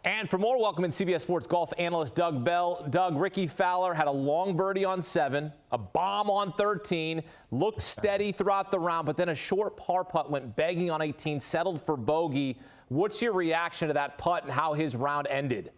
And for more, welcome in CBS Sports golf analyst Doug Bell. Doug, Rickie Fowler had a long birdie on 7, a bomb on 13, looked steady throughout the round, but then a short par putt went begging on 18, settled for bogey. What's your reaction to that putt and how his round ended?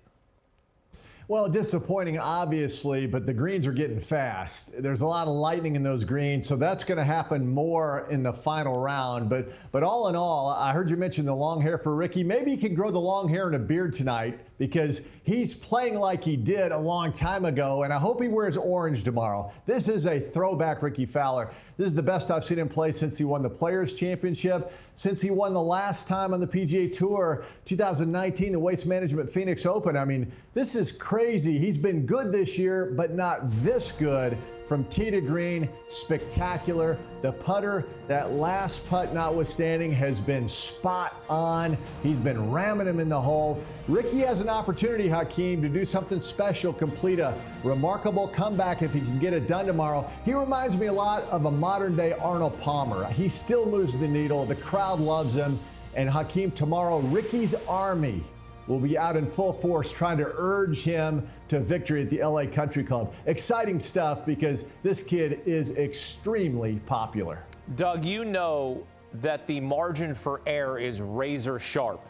Well, disappointing, obviously, but the greens are getting fast. There's a lot of lightning in those greens, so that's going to happen more in the final round. But all in all, I heard you mention the long hair for Rickie. Maybe he can grow the long hair and a beard tonight because he's playing like he did a long time ago, and I hope he wears orange tomorrow. This is a throwback Rickie Fowler. This is the best I've seen him play since he won the Players' Championship, since he won the last time on the PGA Tour, 2019, the Waste Management Phoenix Open. I mean, this is crazy. He's been good this year, but not this good. From tee to green, spectacular. The putter, that last putt notwithstanding, has been spot on. He's been ramming him in the hole. Rickie has an opportunity, Hakeem, to do something special, complete a remarkable comeback if he can get it done tomorrow. He reminds me a lot of a modern-day Arnold Palmer. He still moves the needle. The crowd loves him. And Hakeem, tomorrow, Rickie's Army will be out in full force trying to urge him to victory at the LA Country Club. Exciting stuff because this kid is extremely popular. Doug, you know that the margin for error is razor sharp,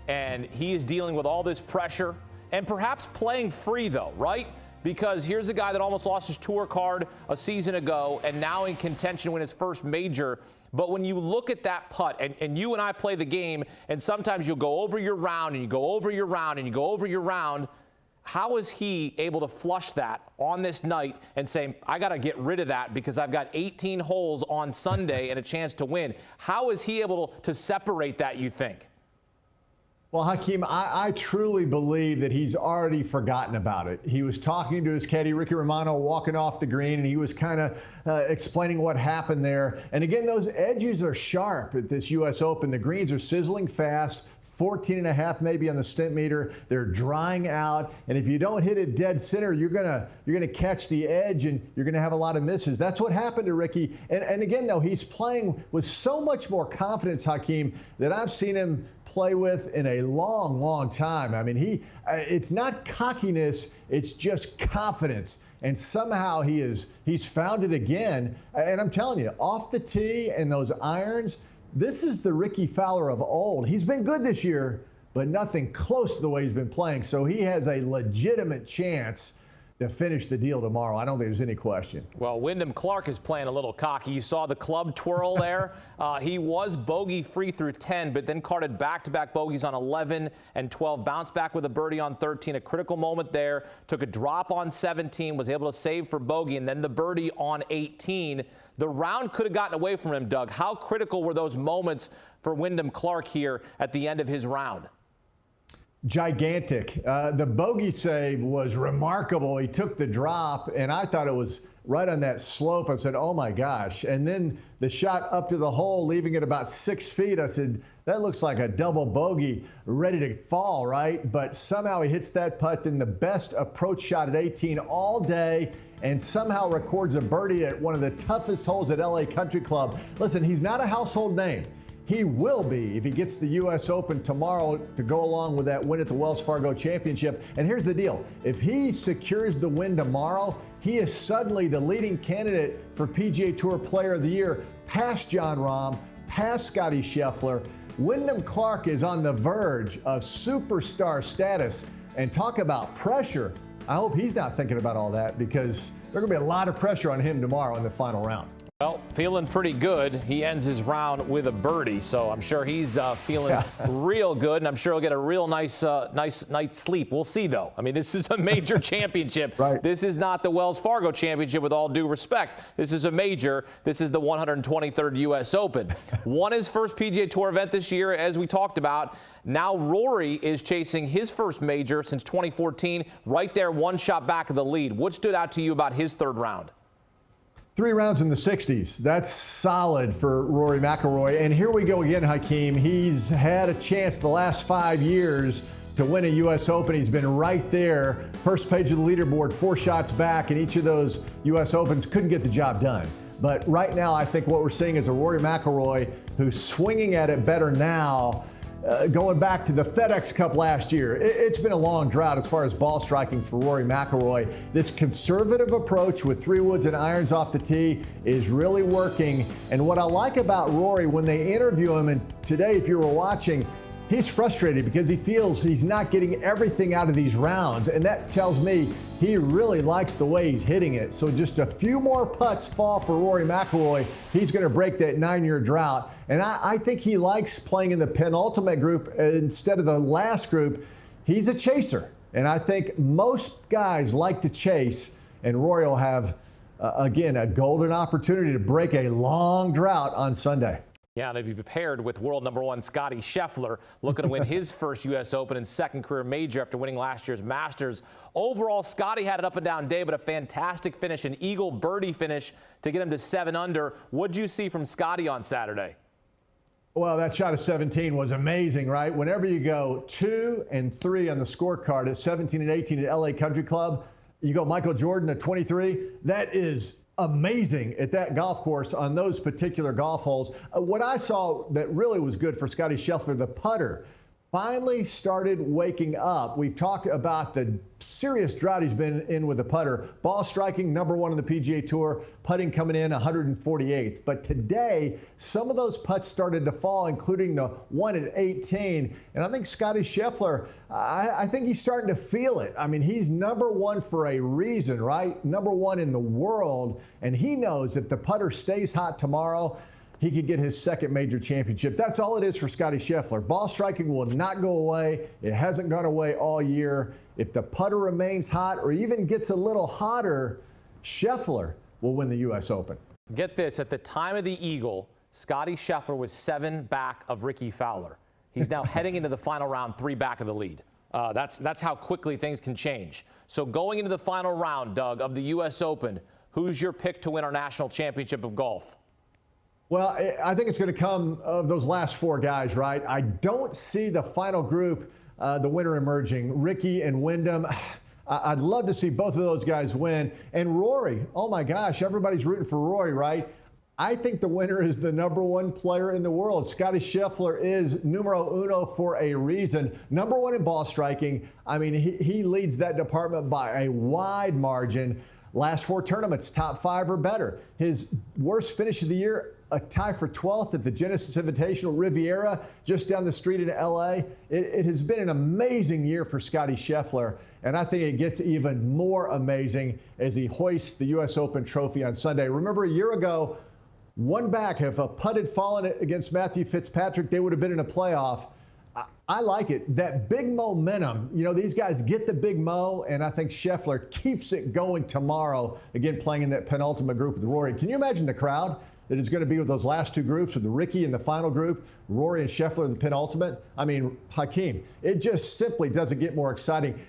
and he is dealing with all this pressure and perhaps playing free, though, right? Because here's a guy that almost lost his tour card a season ago and now in contention to win his first major. But when you look at that putt, and you and I play the game, and sometimes you'll go over your round, and you go over your round, and you go over your round, how is he able to flush that on this night and say, I got to get rid of that because I've got 18 holes on Sunday and a chance to win? How is he able to separate that, you think? Well, Hakeem, I truly believe that he's already forgotten about it. He was talking to his caddy, Ricky Romano, walking off the green, and he was kind of explaining what happened there. And again, those edges are sharp at this U.S. Open. The greens are sizzling fast, 14.5 maybe on the stent meter. They're drying out, and if you don't hit it dead center, you're gonna catch the edge, and you're gonna have a lot of misses. That's what happened to Rickie. And again, though, he's playing with so much more confidence, Hakeem, that I've seen him play with in a long, long time. I mean, it's not cockiness, it's just confidence. And somehow he's found it again. And I'm telling you, off the tee and those irons, this is the Rickie Fowler of old. He's been good this year, but nothing close to the way he's been playing. So he has a legitimate chance to finish the deal tomorrow. I don't think there's any question. Well, Wyndham Clark is playing a little cocky. You saw the club twirl there. He was bogey-free through 10, but then carded back-to-back bogeys on 11 and 12. Bounced back with a birdie on 13, a critical moment there. Took a drop on 17, was able to save for bogey, and then the birdie on 18. The round could have gotten away from him, Doug. How critical were those moments for Wyndham Clark here at the end of his round? Gigantic. The bogey save was remarkable. He took the drop, and I thought it was right on that slope. I said, oh, my gosh. And then the shot up to the hole, leaving it about 6 feet. I said, that looks like a double bogey ready to fall, right? But somehow he hits that putt, then the best approach shot at 18 all day, and somehow records a birdie at one of the toughest holes at LA Country Club. Listen, he's not a household name. He will be if he gets the U.S. Open tomorrow to go along with that win at the Wells Fargo Championship. And here's the deal. If he secures the win tomorrow, he is suddenly the leading candidate for PGA Tour Player of the Year, past Jon Rahm, past Scottie Scheffler. Wyndham Clark is on the verge of superstar status. And talk about pressure. I hope he's not thinking about all that because there's going to be a lot of pressure on him tomorrow in the final round. Well, feeling pretty good. He ends his round with a birdie, so I'm sure he's feeling real good, and I'm sure he'll get a real nice night's sleep. We'll see, though. I mean, this is a major championship. Right. This is not the Wells Fargo Championship, with all due respect. This is a major. This is the 123rd U.S. Open. Won his first PGA Tour event this year, as we talked about. Now Rory is chasing his first major since 2014, right there, one shot back of the lead. What stood out to you about his third round? 3 rounds in the 60s. That's solid for Rory McIlroy. And here we go again, Hakeem. He's had a chance the last 5 years to win a U.S. Open. He's been right there. First page of the leaderboard, 4 shots back, and each of those U.S. Opens couldn't get the job done. But right now, I think what we're seeing is a Rory McIlroy who's swinging at it better now going back to the FedEx Cup last year. It's been a long drought as far as ball striking for Rory McIlroy. This conservative approach with 3 woods and irons off the tee is really working. And what I like about Rory when they interview him, and today if you were watching, he's frustrated because he feels he's not getting everything out of these rounds. And that tells me he really likes the way he's hitting it. So just a few more putts fall for Rory McIlroy. He's going to break that 9-year drought. And I think he likes playing in the penultimate group instead of the last group. He's a chaser. And I think most guys like to chase. And Rory will have, again, a golden opportunity to break a long drought on Sunday. Yeah, to be prepared with world number 1 Scottie Scheffler looking to win his first U.S. Open and second career major after winning last year's Masters. Overall, Scottie had an up and down day, but a fantastic finish, an eagle birdie finish to get him to 7 under. What'd you see from Scottie on Saturday? Well, that shot of 17 was amazing, right? Whenever you go 2 and 3 on the scorecard at 17 and 18 at LA Country Club, you go Michael Jordan at 23. That is amazing at that golf course on those particular golf holes. What I saw that really was good for Scottie Scheffler, the putter, finally started waking up. We've talked about the serious drought he's been in with the putter. Ball striking, number 1 on the PGA Tour. Putting coming in 148th. But today, some of those putts started to fall, including the one at 18. And I think Scottie Scheffler, I think he's starting to feel it. I mean, he's number 1 for a reason, right? Number 1 in the world. And he knows if the putter stays hot tomorrow, he could get his second major championship. That's all it is for Scottie Scheffler. Ball striking will not go away. It hasn't gone away all year. If the putter remains hot or even gets a little hotter, Scheffler will win the U.S. Open. Get this, at the time of the Eagle, Scottie Scheffler was 7 back of Rickie Fowler. He's now heading into the final round 3 back of the lead. That's how quickly things can change. So going into the final round, Doug, of the U.S. Open, who's your pick to win our national championship of golf? Well, I think it's going to come of those last 4 guys, right? I don't see the final group, the winner emerging. Rickie and Wyndham. I'd love to see both of those guys win. And Rory, oh my gosh, everybody's rooting for Rory, right? I think the winner is the number 1 player in the world. Scottie Scheffler is numero uno for a reason. Number 1 in ball striking. I mean, he leads that department by a wide margin. Last 4 tournaments, top 5 or better. His worst finish of the year, a tie for 12th at the Genesis Invitational Riviera, just down the street in L.A. It has been an amazing year for Scottie Scheffler, and I think it gets even more amazing as he hoists the U.S. Open trophy on Sunday. Remember, a year ago, 1 back, if a putt had fallen against Matthew Fitzpatrick, they would have been in a playoff. I like it. That big momentum, you know, these guys get the big mo, and I think Scheffler keeps it going tomorrow, again, playing in that penultimate group with Rory. Can you imagine the crowd that is going to be with those last 2 groups, with the Rickie in the final group, Rory and Scheffler in the penultimate? I mean, Hakeem, it just simply doesn't get more exciting.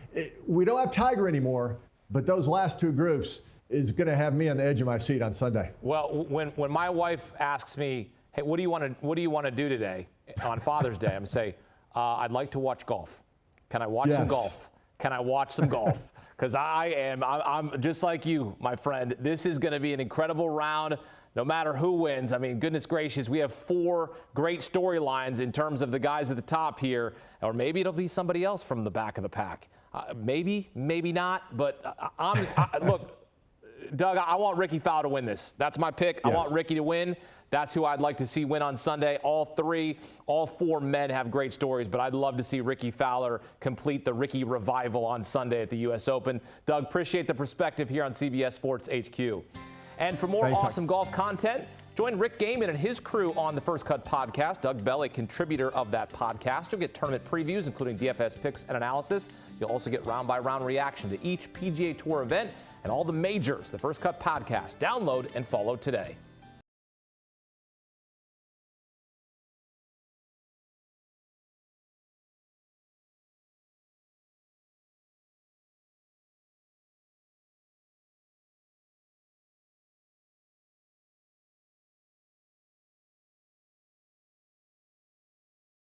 We don't have Tiger anymore, but those last 2 groups is going to have me on the edge of my seat on Sunday. Well, when my wife asks me, hey, what do you want to do today on Father's Day? I'm going to say, I'd like to watch golf. Can I watch some golf? Can I watch some golf? Because I'm just like you, my friend. This is going to be an incredible round, no matter who wins. I mean, goodness gracious, we have 4 great storylines in terms of the guys at the top here, or maybe it'll be somebody else from the back of the pack. Maybe not. But look, Doug, I want Rickie Fowler to win this. That's my pick. Yes. I want Rickie to win. That's who I'd like to see win on Sunday. All 4 men have great stories, but I'd love to see Rickie Fowler complete the Rickie revival on Sunday at the U.S. Open. Doug, appreciate the perspective here on CBS Sports HQ. And for more awesome golf content, join Rick Gehman and his crew on the First Cut podcast. Doug Bell, a contributor of that podcast. You'll get tournament previews, including DFS picks and analysis. You'll also get round-by-round reaction to each PGA Tour event and all the majors. The First Cut podcast. Download and follow today.